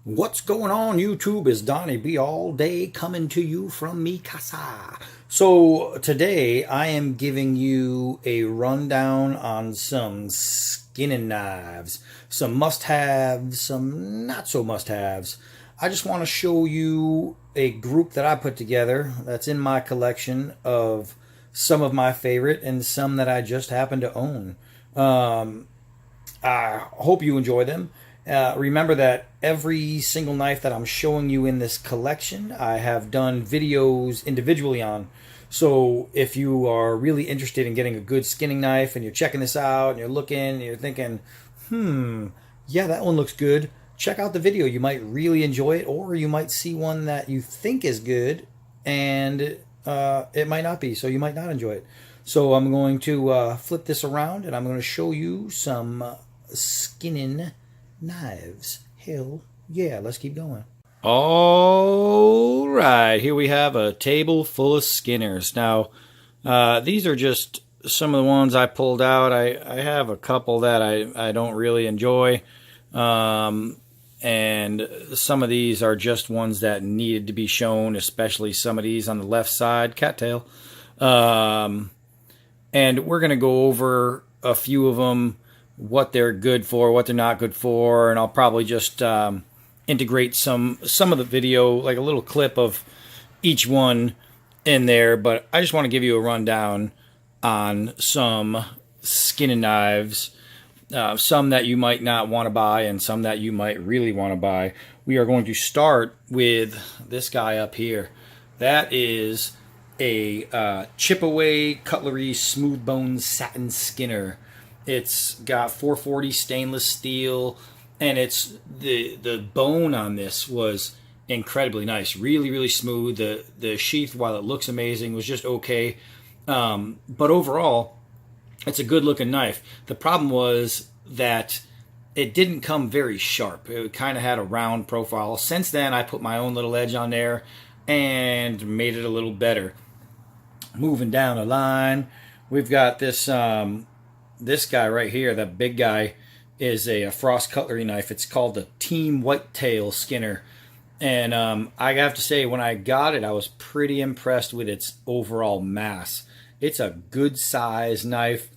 What's going on YouTube? Is Donnie B all day coming to you from mi casa. So today I am giving you a rundown on some skinning knives, some must-haves, some not so must-haves. I just want to show you a group that I put together that's in my collection of some of my favorite and some that I just happen to own. I hope you enjoy them. Remember that every single knife that I'm showing you in this collection, I have done videos individually on. So if you are really interested in getting a good skinning knife and you're checking this out and you're looking and you're thinking, yeah, that one looks good, check out the video. You might really enjoy it, or you might see one that you think is good and it might not be, so you might not enjoy it. So I'm going to flip this around and I'm going to show you some skinning knives. Hell yeah, let's keep going. All right, here we have a table full of skinners. Now, these are just some of the ones I pulled out. I have a couple that I don't really enjoy, and some of these are just ones that needed to be shown, especially some of these on the left side, cattail. And we're going to go over a few of them, what they're good for, what they're not good for, and I'll probably just integrate some of the video, like a little clip of each one in there. But I just want to give you a rundown on some skinning knives, some that you might not want to buy and some that you might really want to buy. We are going to start with this guy up here. That is a chip away cutlery smooth bone satin skinner. It's got 440 stainless steel, and it's the bone on this was incredibly nice, really smooth. The sheath, while it looks amazing, was just okay, but overall it's a good looking knife. The problem was that it didn't come very sharp. It kind of had a round profile. Since then I put my own little edge on there and made it a little better. Moving down the line, we've got this this guy right here. That big guy is a frost cutlery knife. It's called the Team Whitetail Skinner. And I have to say, when I got it, I was pretty impressed with its overall mass. It's a good size knife,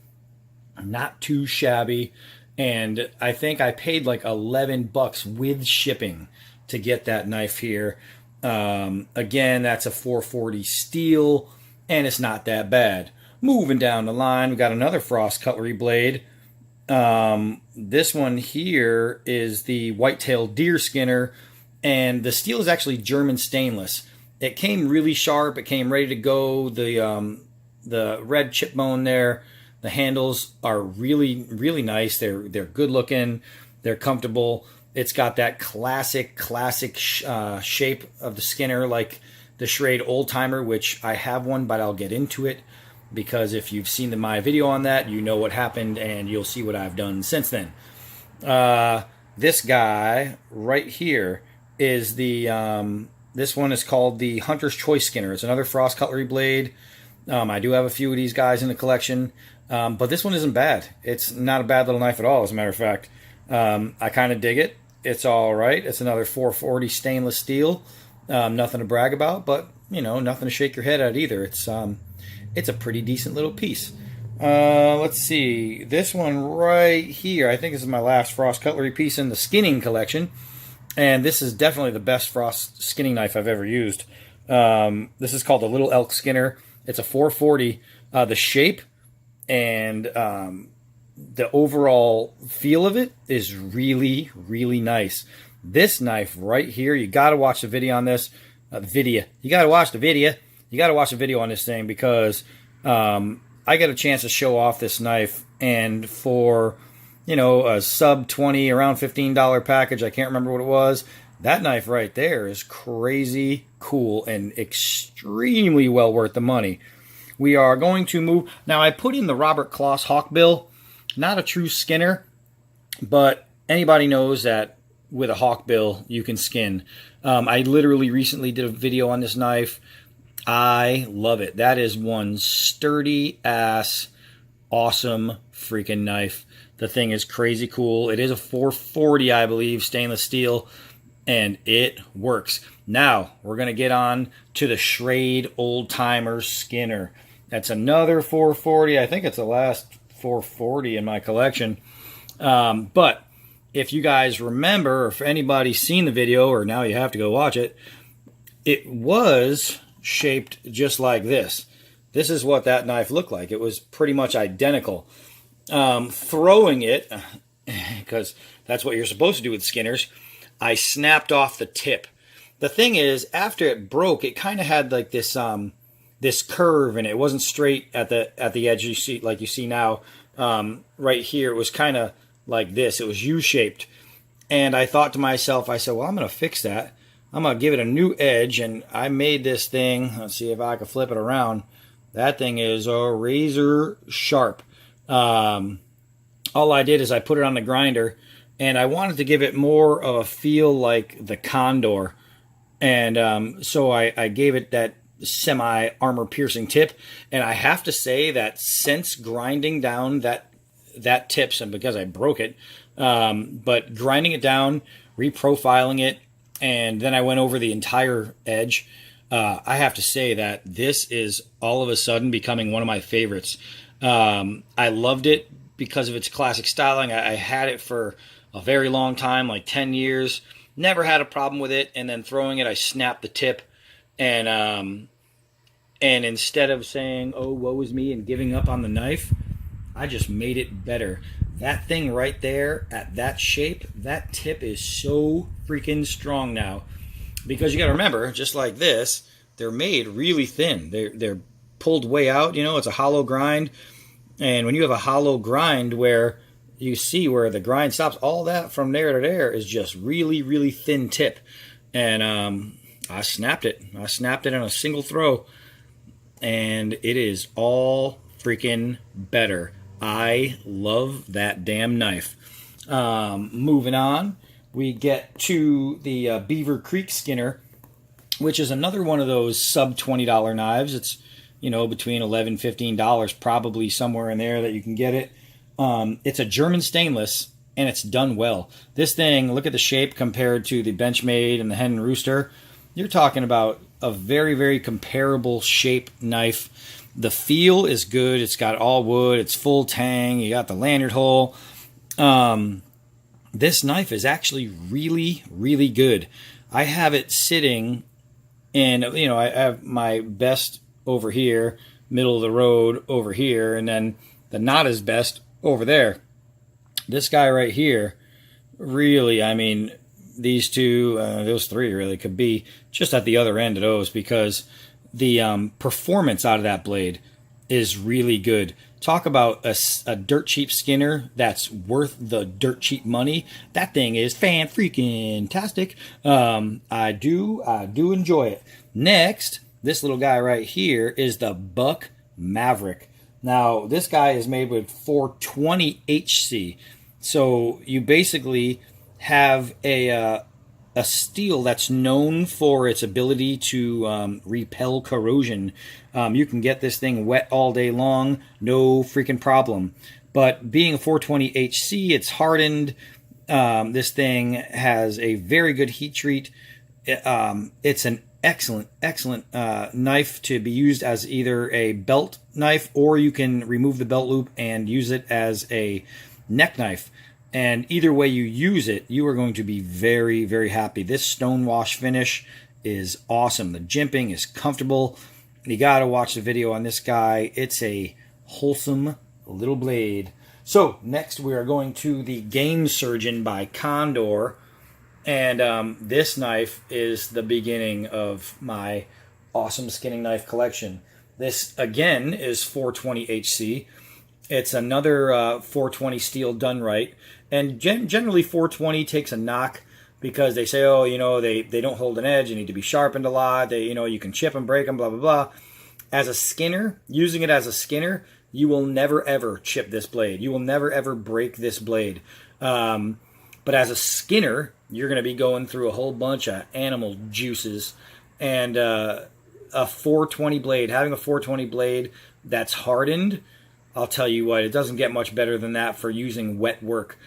not too shabby. And I think I paid like $11 with shipping to get that knife here. Again, that's a 440 steel, and it's not that bad. Moving down the line, we got another frost cutlery blade. This one here is the Whitetail Deer Skinner, and the steel is actually German stainless. It came really sharp. It came ready to go. The red chip bone there. The handles are really nice. They're good looking. They're comfortable. It's got that classic shape of the Skinner, like the Schrade Old Timer, which I have one, but I'll get into it, because if you've seen my video on that, you know what happened, and you'll see what I've done since then. This guy right here is the this one is called the Hunter's Choice Skinner. It's another frost cutlery blade. I do have a few of these guys in the collection, but this one isn't bad. It's not a bad little knife at all, as a matter of fact. I kind of dig it. It's all right. It's another 440 stainless steel. Nothing to brag about, but you know, nothing to shake your head at either. It's a pretty decent little piece. Let's see. This one right here, I think this is my last frost cutlery piece in the skinning collection. And this is definitely the best frost skinning knife I've ever used. This is called the Little Elk Skinner. It's a 440. The shape and the overall feel of it is really nice. This knife right here, you got to watch the video on this. You got to watch the video. You got to watch the video on this thing, because I got a chance to show off this knife, and for, you know, a sub 20, around $15 package, I can't remember what it was. That knife right there is crazy cool and extremely well worth the money. We are going to move. Now, I put in the Robert Kloss Hawkbill, not a true Skinner, but anybody knows that with a Hawkbill you can skin. I literally recently did a video on this knife. I love it. That is one sturdy ass, awesome freaking knife. The thing is crazy cool. It is a 440, I believe, stainless steel. and it works. Now we're going to get on to the Schrade Old Timer Skinner. That's another 440. I think it's the last 440 in my collection. But if you guys remember, or if anybody's seen the video, or now you have to go watch it, it was shaped just like this. This is what that knife looked like. It was pretty much identical. Throwing it, because that's what you're supposed to do with Skinners, I snapped off the tip. The thing is, after it broke, it kind of had like this this curve, and it wasn't straight at the edge. You see, like you see now, right here, it was kind of like this. It was U-shaped, and I thought to myself, I said, well, I'm going to fix that. I'm going to give it a new edge, and I made this thing. Let's see if I can flip it around. That thing is razor sharp. All I did is I put it on the grinder, and I wanted to give it more of a feel like the Condor. And so I gave it that semi-armor piercing tip. And I have to say that since grinding down that tips, and because I broke it, but grinding it down, reprofiling it, and then I went over the entire edge, I have to say that this is all of a sudden becoming one of my favorites. I loved it because of its classic styling. I had it for a very long time, like 10 years. Never had a problem with it. And then throwing it, I snapped the tip. And instead of saying, oh, woe is me, and giving up on the knife, I just made it better. That thing right there at that shape, that tip is so freaking strong now. Because you got to remember, just like this, they're made really thin. They're pulled way out. You know, it's a hollow grind. And when you have a hollow grind where you see where the grind stops, all that from there to there is just really, really thin tip. And I snapped it. I snapped it in a single throw. And it is all freaking better. I love that damn knife. Moving on, we get to the Beaver Creek Skinner, which is another one of those sub $20 knives. It's, you know, between $11, $15, probably somewhere in there that you can get it. It's a German stainless, and it's done well. This thing, look at the shape compared to the Benchmade and the Hen and Rooster. You're talking about a very, very comparable shape knife. The feel is good. It's got all wood. It's full tang. You got the lanyard hole. This knife is actually really, really good. I have it sitting in, you know, I have my best over here, middle of the road over here, and then the not as best over there. This guy right here, really, I mean, these two, those three really could be just at the other end of those, because the performance out of that blade is really good. Talk about a dirt cheap Skinner that's worth the dirt cheap money. That thing is fan-freaking-tastic. I do enjoy it. Next, this little guy right here is the Buck Maverick. Now, this guy is made with 420 HC. So you basically have a steel that's known for its ability to repel corrosion. You can get this thing wet all day long, no freaking problem. But being a 420 HC, it's hardened. This thing has a very good heat treat. It's an excellent knife to be used as either a belt knife, or you can remove the belt loop and use it as a neck knife. And either way you use it, you are going to be very, very happy. This stonewash finish is awesome. The jimping is comfortable. You got to watch the video on this guy. It's a wholesome little blade. So next we are going to the Game Surgeon by Condor. And this knife is the beginning of my awesome skinning knife collection. This, again, is 420 HC. It's another 420 steel done right. And generally 420 takes a knock because they say, oh, you know, they don't hold an edge. They need to be sharpened a lot. They, you know, you can chip them, break them, blah, blah, blah. As a skinner, using it as a skinner, you will never, ever chip this blade. You will never, ever break this blade. But as a skinner, you're going to be going through a whole bunch of animal juices. And a 420 blade, having a 420 blade that's hardened, I'll tell you what, it doesn't get much better than that for using wet work.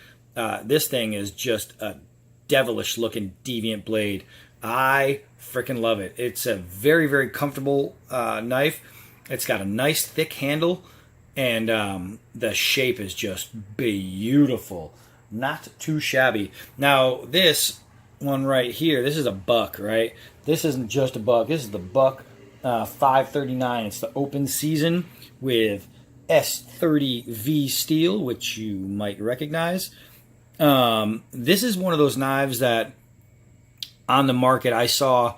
This thing is just a devilish looking deviant blade. I freaking love it. It's a very, very comfortable knife. It's got a nice thick handle, and the shape is just beautiful. Not too shabby. Now, this one right here, this is a buck, right? This isn't just a buck. This is the buck 539. It's the open season with S30V steel, which you might recognize. This is one of those knives that on the market I saw,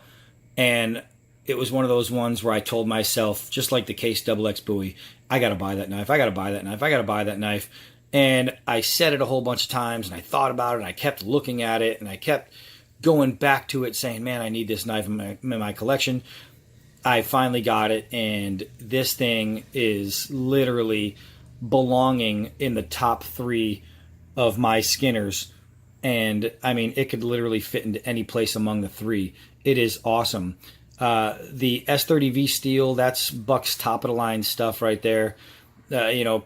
and it was one of those ones where I told myself, just like the Case XX Bowie, I got to buy that knife. I got to buy that knife. I got to buy that knife. And I said it a whole bunch of times, and I thought about it, and I kept looking at it, and I kept going back to it saying, man, I need this knife in my collection. I finally got it, and this thing is literally belonging in the top 3 of my Skinners. And, I mean, it could literally fit into any place among the 3. It is awesome. The S30V steel, that's Buck's top-of-the-line stuff right there.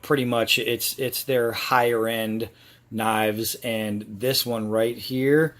Pretty much it's their higher-end knives, and this one right here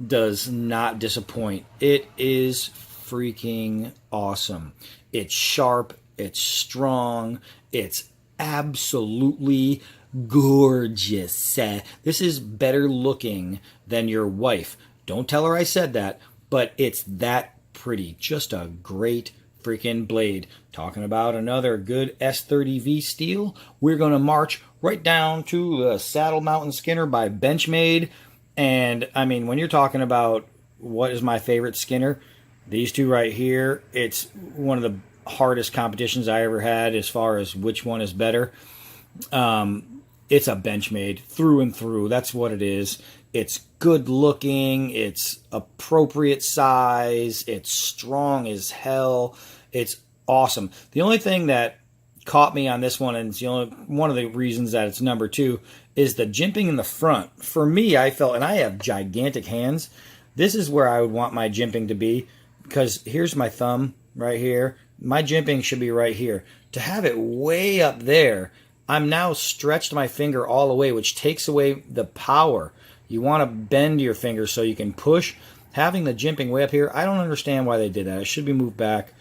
does not disappoint. It is freaking awesome. It's sharp, it's strong, it's absolutely gorgeous. This is better looking than your wife. Don't tell her I said that, but it's that pretty. Just a great freaking blade. Talking about another good S30V steel, we're going to march right down to the Saddle Mountain Skinner by Benchmade. And I mean, when you're talking about what is my favorite Skinner, these two right here, it's one of the hardest competitions I ever had as far as which one is better. It's a Benchmade through and through. That's what it is. It's good looking. It's appropriate size. It's strong as hell. It's awesome. The only thing that caught me on this one, and it's the only one of the reasons that it's number 2, is the jimping in the front. For me, I felt, and I have gigantic hands, this is where I would want my jimping to be, because here's my thumb right here. My jimping should be right here. To have it way up there, I'm now stretched my finger all the way, which takes away the power. You want to bend your finger so you can push. Having the jimping way up here, I don't understand why they did that. It should be moved back.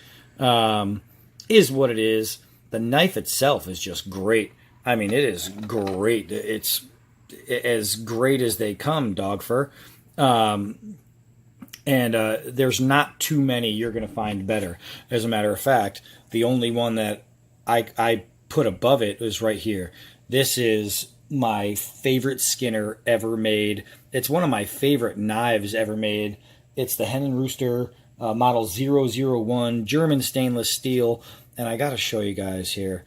Is what it is. The knife itself is just great. I mean, it is great. It's as great as they come, dog fur. And there's not too many you're going to find better. As a matter of fact, the only one that I put above it is right here. This is my favorite Skinner ever made. It's one of my favorite knives ever made. It's the Hen and Rooster model 001 German stainless steel. And I got to show you guys here.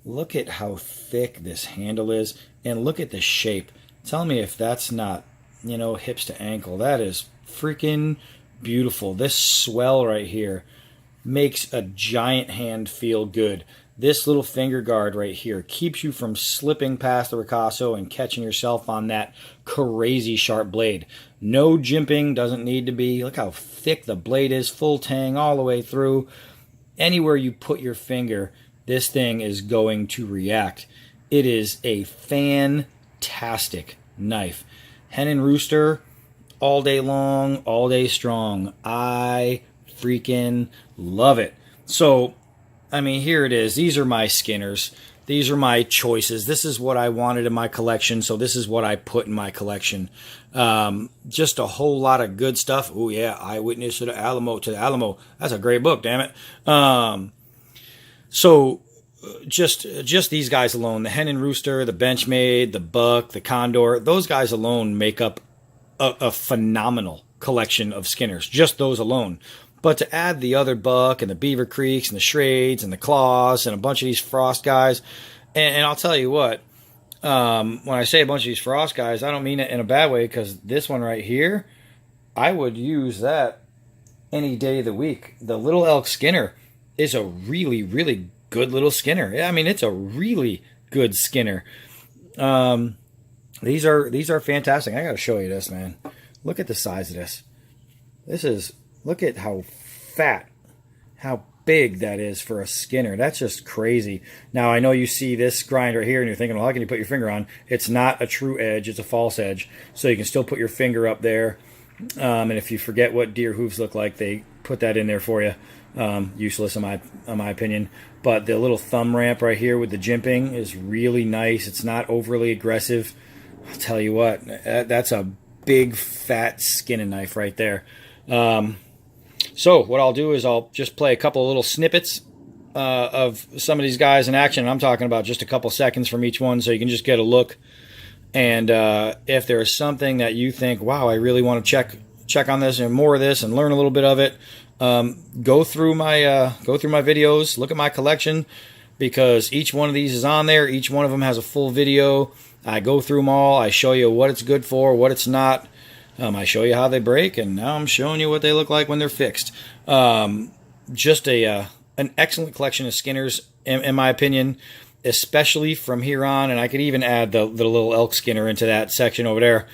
Look at how thick this handle is, and look at the shape. Tell me if that's not, hips to ankle. That is freaking beautiful. This swell right here makes a giant hand feel good. This little finger guard right here keeps you from slipping past the ricasso and catching yourself on that crazy sharp blade. No jimping, doesn't need to be. Look how thick the blade is, full tang all the way through. Anywhere you put your finger, this thing is going to react. It is a fantastic knife. Hen and Rooster, all day long, all day strong. I freaking love it. So, I mean, here it is. These are my Skinners. These are my choices. This is what I wanted in my collection, so this is what I put in my collection. Just a whole lot of good stuff. Oh, yeah, Eyewitness to the Alamo. That's a great book, damn it. So just these guys alone, the Hen and Rooster, the Benchmade, the Buck, the Condor, those guys alone make up a phenomenal collection of Skinners. Just those alone. But to add the other Buck and the Beaver Creeks and the Shrades and the Claws and a bunch of these Frost guys, and I'll tell you what, when I say a bunch of these Frost guys, I don't mean it in a bad way, because this one right here, I would use that any day of the week. The Little Elk Skinner is a really, really good little Skinner. I mean, it's a really good Skinner. These are fantastic. I got to show you this, man. Look at the size of this. Look at how fat, how big that is for a Skinner. That's just crazy. Now, I know you see this grind right here, and you're thinking, well, how can you put your finger on? It's not a true edge. It's a false edge. So you can still put your finger up there And if you forget what deer hooves look like, they put that in there for you. Useless in my opinion. But the little thumb ramp right here with the jimping is really nice. It's not overly aggressive. I'll tell you what, that's a big fat skinning knife right there. So what I'll do is I'll just play a couple of little snippets of some of these guys in action. I'm talking about just a couple seconds from each one, so you can just get a look. And if there's something that you think, wow, I really want to check on this and more of this and learn a little bit of it, go through my videos, look at my collection, because each one of these is on there. Each one of them has a full video. I go through them all. I show you what it's good for, what it's not. I show you how they break, and now I'm showing you what they look like when they're fixed. Just an excellent collection of Skinners, in my opinion, especially from here on. And I could even add the little elk Skinner into that section over there.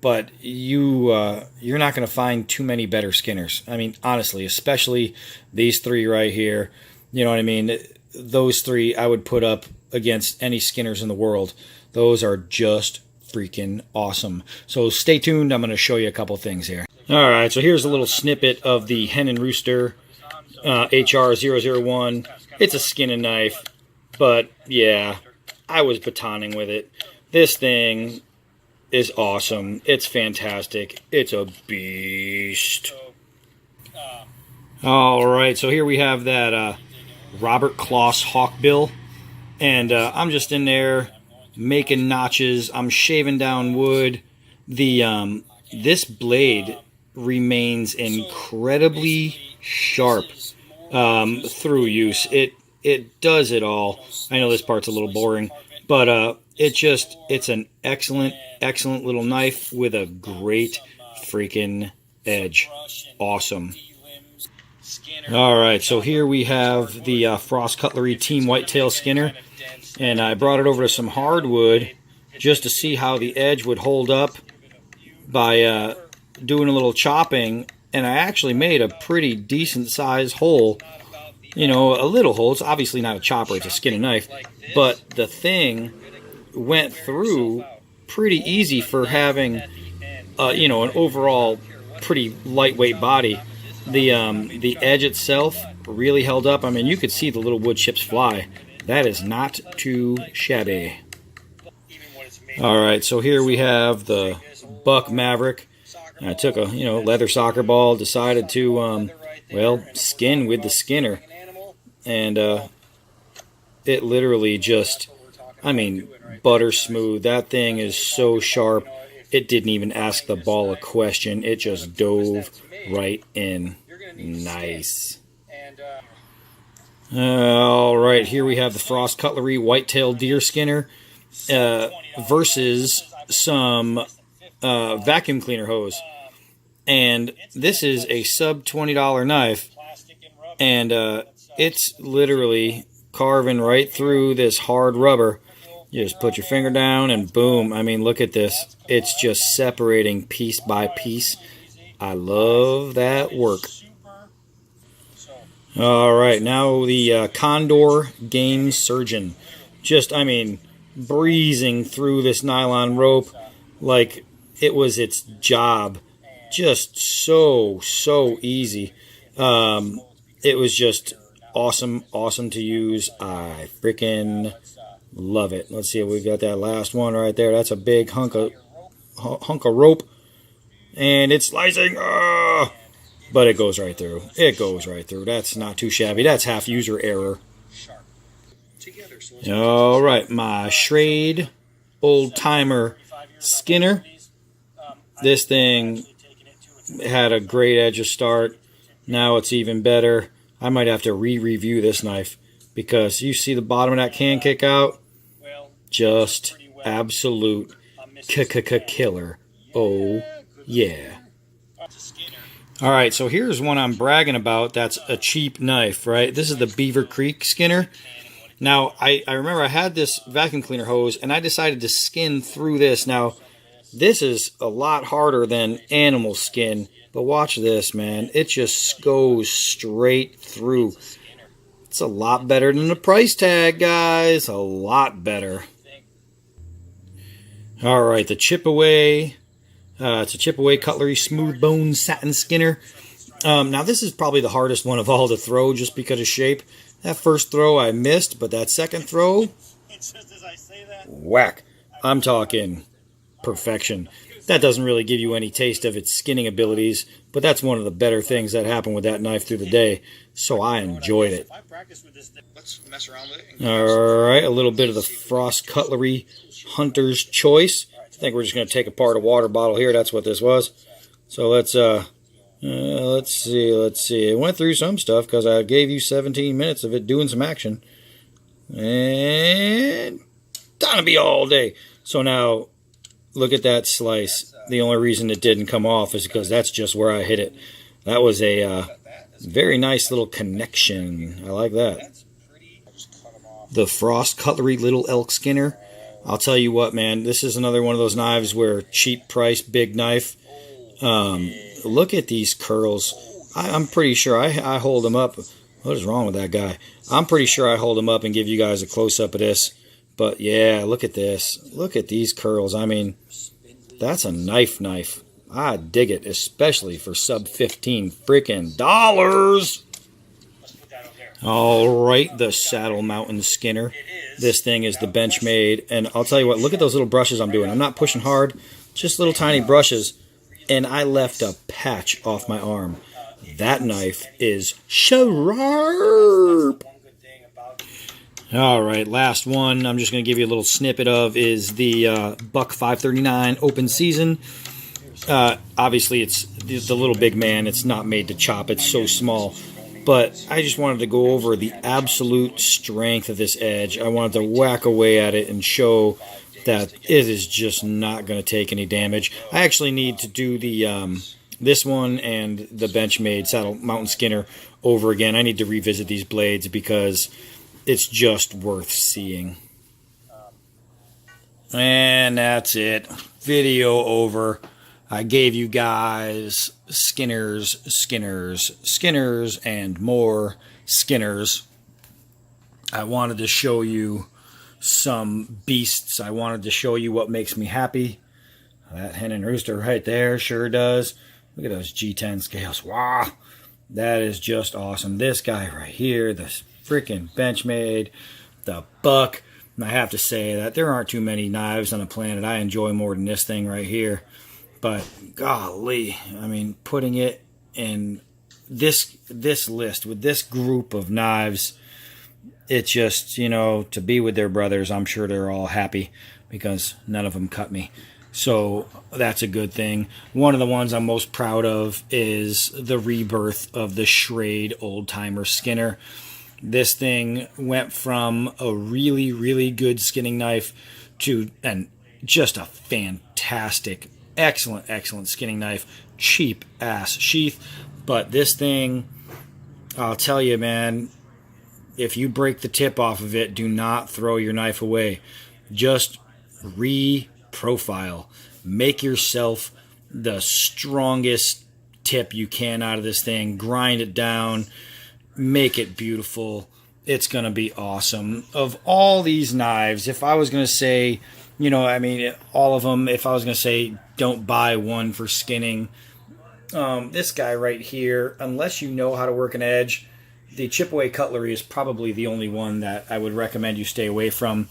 But you're not going to find too many better Skinners. I mean, honestly, especially these three right here. You know what I mean? Those three I would put up against any Skinners in the world. Those are just freaking awesome. So stay tuned. I'm going to show you a couple things here. All right, so here's a little snippet of the Hen and Rooster HR001. It's a skinning knife, but yeah, I was batoning with it. This thing is awesome. It's fantastic. It's a beast. All right, so here we have that Robert Kloss Hawkbill, and I'm just in there making notches. I'm shaving down wood. The this blade remains incredibly sharp through use. It does it all. I know this part's a little boring, but it's an excellent little knife with a great freaking edge. Awesome. All right, so here we have the Frost Cutlery Team Whitetail Skinner, and I brought it over to some hardwood just to see how the edge would hold up by doing a little chopping, and I actually made a pretty decent size hole. You know, a little hole. It's obviously not a chopper, it's a skinning knife, but the thing went through pretty easy for having you know, an overall pretty lightweight body. The edge itself really held up. I mean, you could see the little wood chips fly. That is not too shabby. All right, so here we have the Buck Maverick. I took a leather soccer ball, decided to well, skin with the Skinner, and it literally just, I mean, butter smooth. That thing is so sharp. It didn't even ask the ball a question. It just dove right in. Nice. All right, here we have the Frost Cutlery Whitetail Deer Skinner versus some vacuum cleaner hose. And this is a sub $20 knife, and it's literally carving right through this hard rubber. You just put your finger down and boom. I mean, look at this. It's just separating piece by piece. I love that work. All right, now the Condor Game Surgeon. Just, I mean, breezing through this nylon rope like it was its job. Just so easy. It was just awesome to use. I freaking love it. Let's see if we got that last one right there. That's a big hunk of rope, and it's slicing. But it goes right through. It goes right through. That's not too shabby. That's half user error. All right, my Schrade old timer Skinner. This thing had a great edge to start. Now it's even better. I might have to re-review this knife, because you see the bottom of that can kick out. Just absolute killer. Oh yeah. All right, so here's one I'm bragging about. That's a cheap knife, right? This is the Beaver Creek Skinner. Now, I remember I had this vacuum cleaner hose, and I decided to skin through this. Now, this is a lot harder than animal skin, but watch this, man. It just goes straight through. It's a lot better than the price tag, guys. A lot better. All right, the Chip Away It's a chip away cutlery smooth bone satin skinner. Now this is probably the hardest one of all to throw just because of shape. That first throw I missed, but that second throw, whack. I'm talking perfection. That doesn't really give you any taste of its skinning abilities, but that's one of the better things that happened with that knife through the day, so I enjoyed it. Alright, a little bit of the Frost Cutlery Hunter's Choice. I think we're just going to take apart a water bottle here. That's what this was. So let's see. It went through some stuff because I gave you 17 minutes of it doing some action. And gonna be all day. So now, look at that slice. The only reason it didn't come off is because that's just where I hit it. That was a very nice little connection. I like that. The Frost Cutlery Little Elk Skinner. I'll tell you what, man. This is another one of those knives where cheap price, big knife. Look at these curls. I'm pretty sure I hold them up. What is wrong with that guy? I'm pretty sure I hold them up and give you guys a close-up of this. But yeah, look at this. Look at these curls. I mean, that's a knife. I dig it, especially for sub 15 freaking dollars. All right, the Saddle Mountain Skinner. This thing is the Benchmade. And I'll tell you what, look at those little brushes I'm doing. I'm not pushing hard, just little tiny brushes. And I left a patch off my arm. That knife is sharp. All right, last one I'm just going to give you a little snippet of is the Buck 539 Open Season. Obviously, it's the little big man. It's not made to chop. It's so small. But I just wanted to go over the absolute strength of this edge. I wanted to whack away at it and show that it is just not going to take any damage. I actually need to do the this one and the Benchmade Saddle Mountain Skinner over again. I need to revisit these blades because it's just worth seeing. And that's it. Video over. I gave you guys skinners, and more skinners. I wanted to show you some beasts. I wanted to show you what makes me happy. That hen and rooster right there sure does. Look at those G10 scales. Wow, that is just awesome. This guy right here, this freaking Benchmade, the Buck. And I have to say that there aren't too many knives on the planet I enjoy more than this thing right here. But golly, I mean, putting it in this list with this group of knives, it's just, you know, to be with their brothers, I'm sure they're all happy because none of them cut me. So that's a good thing. One of the ones I'm most proud of is the rebirth of the Schrade Old Timer Skinner. This thing went from a really, really good skinning knife to just a fantastic, excellent skinning knife. Cheap ass sheath. But this thing, I'll tell you, man, if you break the tip off of it, do not throw your knife away. Just profile. Make yourself the strongest tip you can out of this thing. Grind it down. Make it beautiful. It's going to be awesome. Of all these knives, if I was going to say, you know, I mean, all of them, if I was going to say don't buy one for skinning, this guy right here, unless you know how to work an edge, the chip away cutlery is probably the only one that I would recommend you stay away from.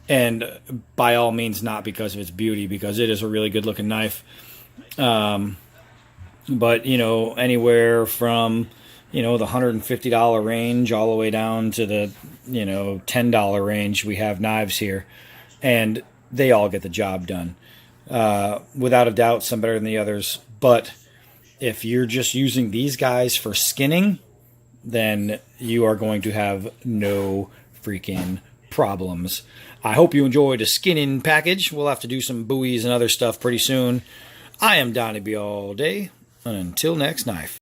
And by all means, not because of its beauty, because it is a really good looking knife. But, you know, anywhere from, you know, the $150 range all the way down to the, you know, $10 range, we have knives here. And they all get the job done. Without a doubt, some better than the others. But if you're just using these guys for skinning, then you are going to have no freaking problems. I hope you enjoyed a skinning package. We'll have to do some buoys and other stuff pretty soon. I am Donnie B all day, and until next knife.